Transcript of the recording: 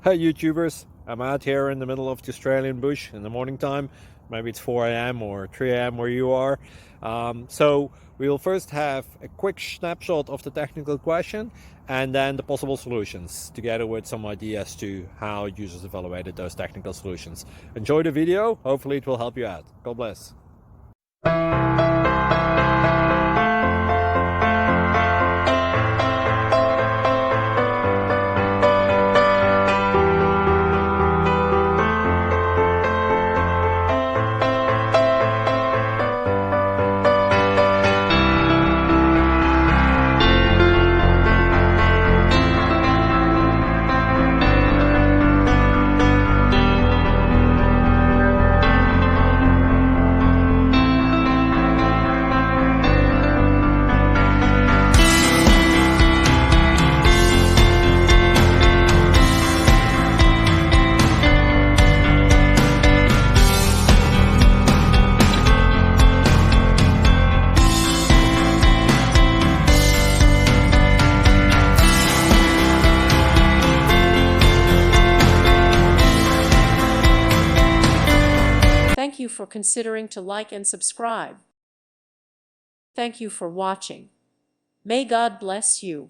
Hey YouTubers, I'm out here in the middle of the Australian bush in the morning time. Maybe it's 4 a.m. or 3 a.m. where you are. So we'll first have a quick snapshot of the technical question and then the possible solutions, together with some ideas to how users evaluated those technical solutions. Enjoy the video, hopefully it will help you out. God bless. Thank you for considering to like and subscribe. Thank you for watching. May God bless you.